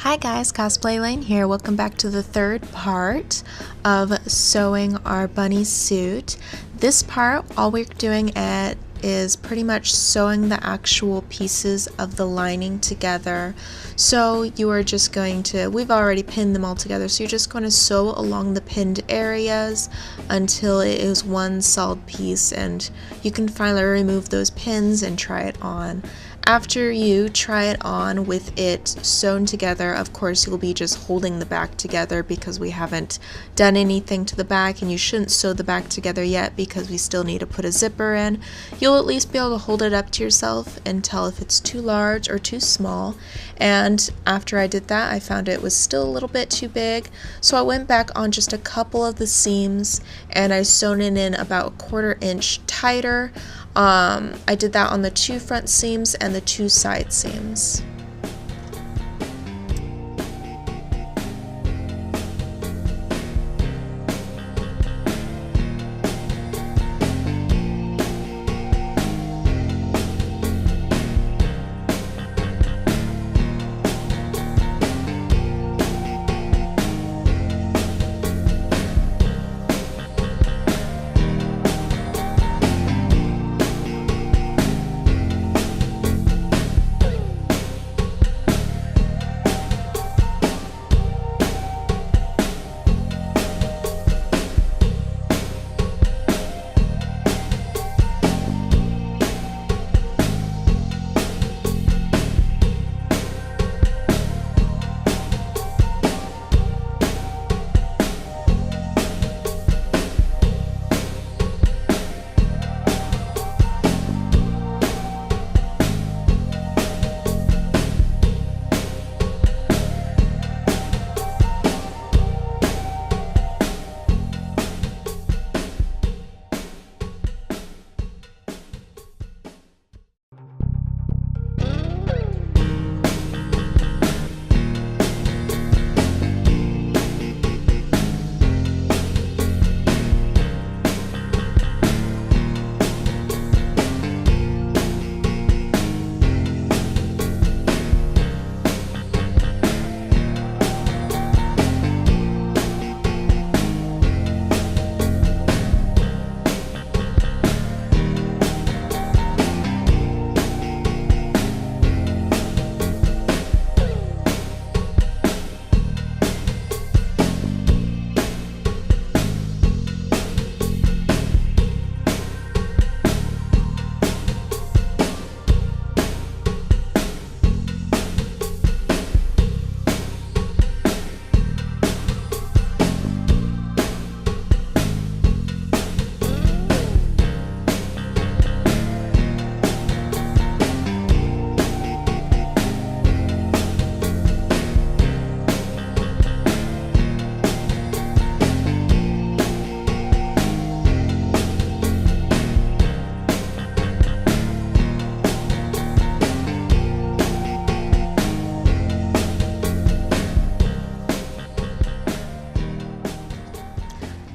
Hi guys, Cosplay Lane here. Welcome back to the third part of sewing our bunny suit. This part, all we're doing is pretty much sewing the actual pieces of the lining together. So you are just going to, we've already pinned them all together, so you're just going to sew along the pinned areas until it is one solid piece, and you can finally remove those pins and try it on. After you try it on with it sewn together, of course you'll be just holding the back together because we haven't done anything to the back, and you shouldn't sew the back together yet because we still need to put a zipper in. You'll at least be able to hold it up to yourself and tell if it's too large or too small. And after I did that, I found it was still a little bit too big, so I went back on just a couple of the seams and I sewn it in about a 1/4 inch tighter. I did that on the 2 front seams and the 2 side seams.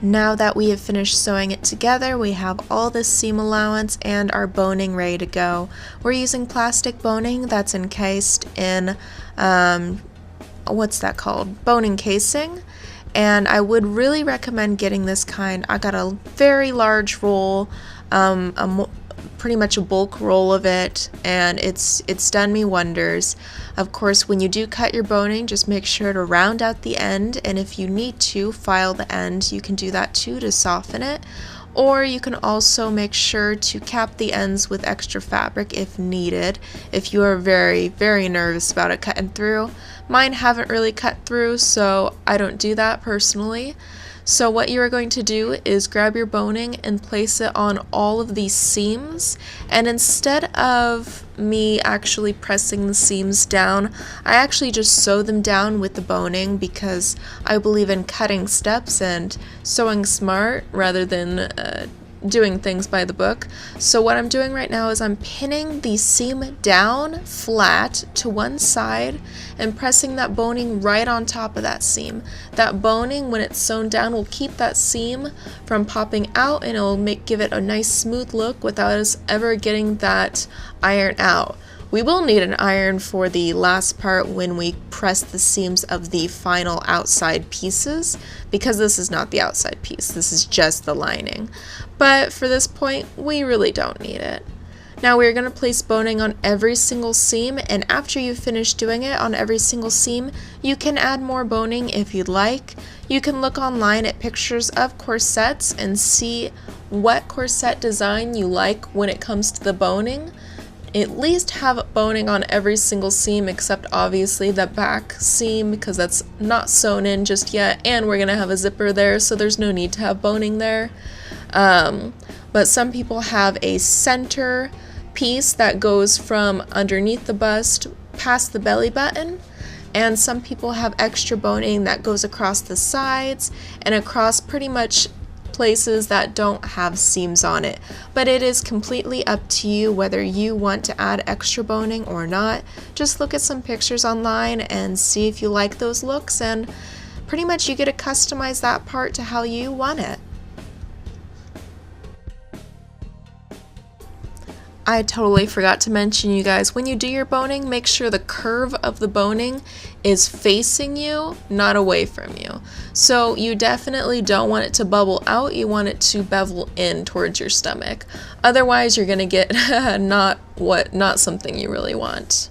Now that we have finished sewing it together, we have all the seam allowance and our boning ready to go. We're using plastic boning that's encased in, what's that called? Boning casing. And I would really recommend getting this kind. I got a very large roll, pretty much a bulk roll of it, and it's done me wonders. Of course, when you do cut your boning, just make sure to round out the end, and if you need to file the end, you can do that too to soften it. Or you can also make sure to cap the ends with extra fabric if needed, if you are very, very nervous about it cutting through. Mine haven't really cut through, so I don't do that personally. So what you are going to do is grab your boning and place it on all of these seams, and instead of me actually pressing the seams down, I actually just sew them down with the boning because I believe in cutting steps and sewing smart rather than doing things by the book. So what I'm doing right now is I'm pinning the seam down flat to one side and pressing that boning right on top of that seam. That boning, when it's sewn down, will keep that seam from popping out, and it'll give it a nice smooth look without us ever getting that iron out. We will need an iron for the last part when we press the seams of the final outside pieces, because this is not the outside piece, this is just the lining. But for this point, we really don't need it. Now we're going to place boning on every single seam, and after you finish doing it on every single seam, you can add more boning if you'd like. You can look online at pictures of corsets and see what corset design you like when it comes to the boning. At least have boning on every single seam except obviously the back seam, because that's not sewn in just yet, and we're going to have a zipper there, so there's no need to have boning there. But some people have a center piece that goes from underneath the bust past the belly button, and some people have extra boning that goes across the sides and across pretty much places that don't have seams on it. But it is completely up to you whether you want to add extra boning or not. Just look at some pictures online and see if you like those looks, and pretty much you get to customize that part to how you want it. I totally forgot to mention, you guys, when you do your boning, make sure the curve of the boning is facing you, not away from you. So you definitely don't want it to bubble out, you want it to bevel in towards your stomach. Otherwise, you're gonna get not something you really want.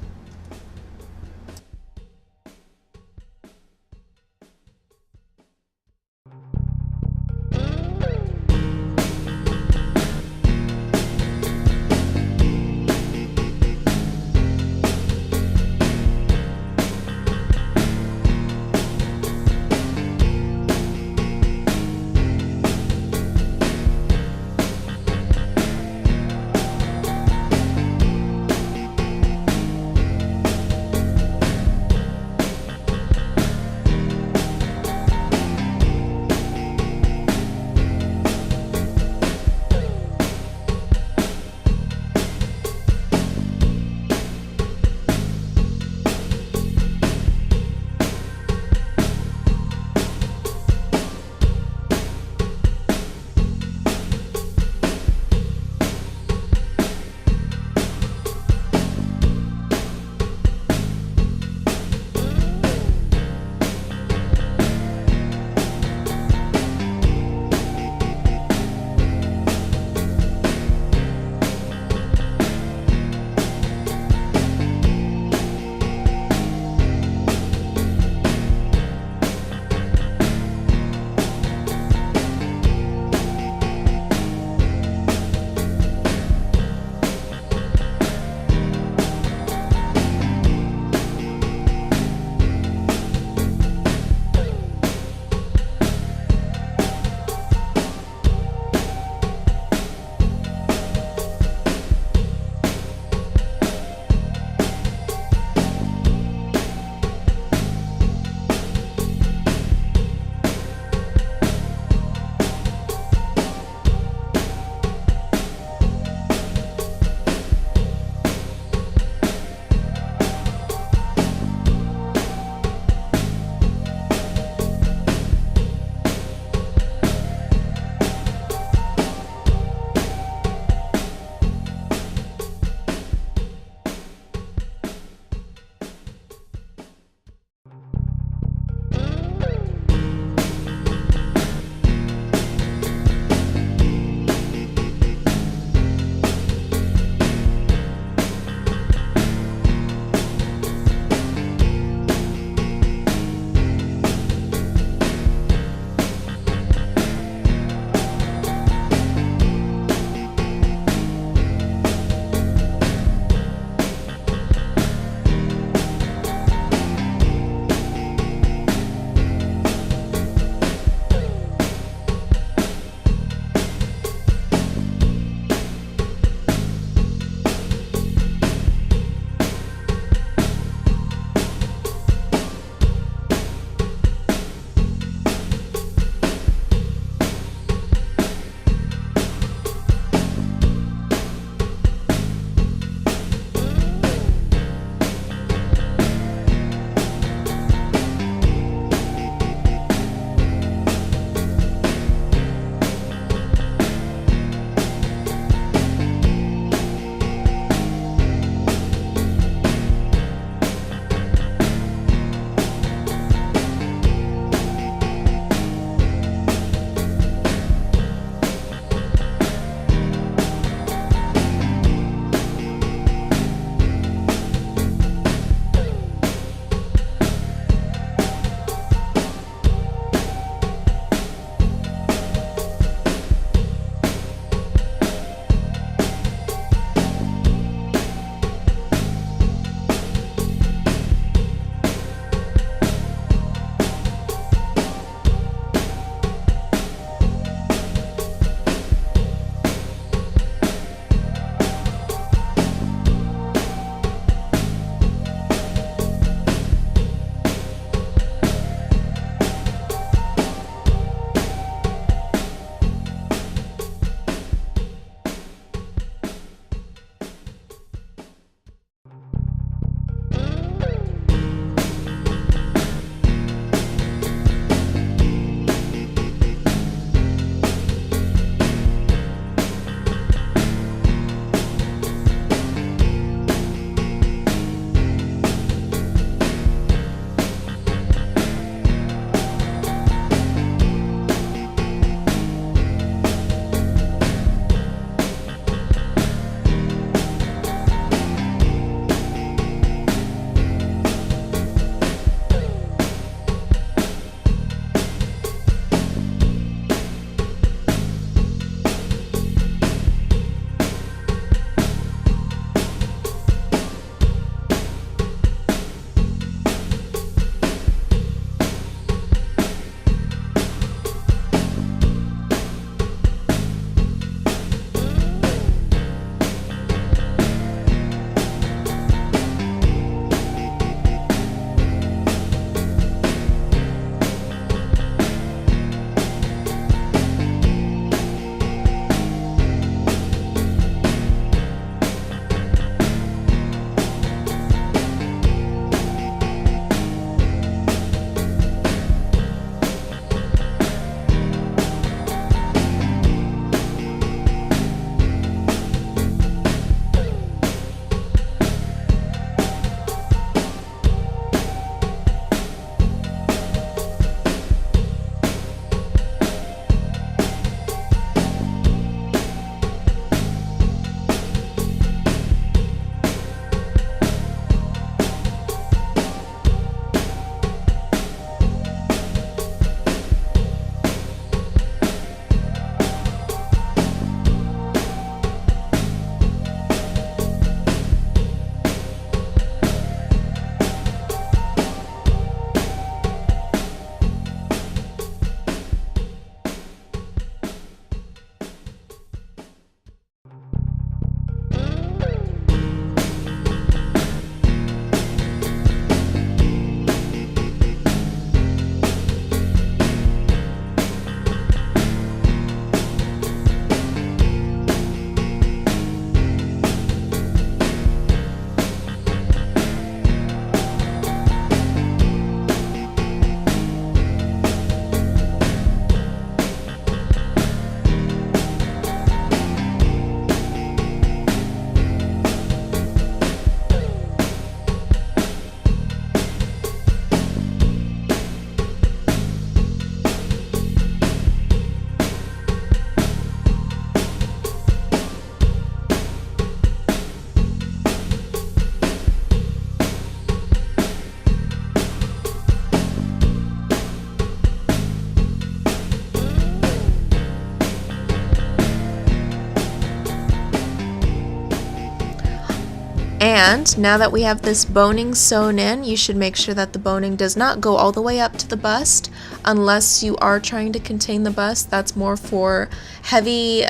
And now that we have this boning sewn in, you should make sure that the boning does not go all the way up to the bust unless you are trying to contain the bust. That's more for heavy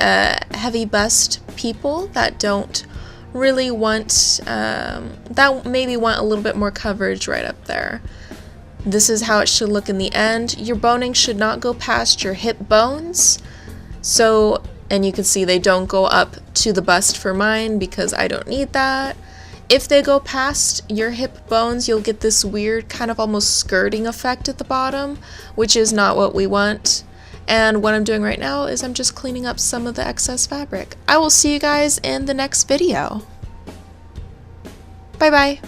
bust people that don't really want, that maybe want a little bit more coverage right up there. This is how it should look in the end. Your boning should not go past your hip bones. So, and you can see they don't go up to the bust for mine because I don't need that. If they go past your hip bones, you'll get this weird kind of almost skirting effect at the bottom, which is not what we want. And what I'm doing right now is I'm just cleaning up some of the excess fabric. I will see you guys in the next video. Bye bye.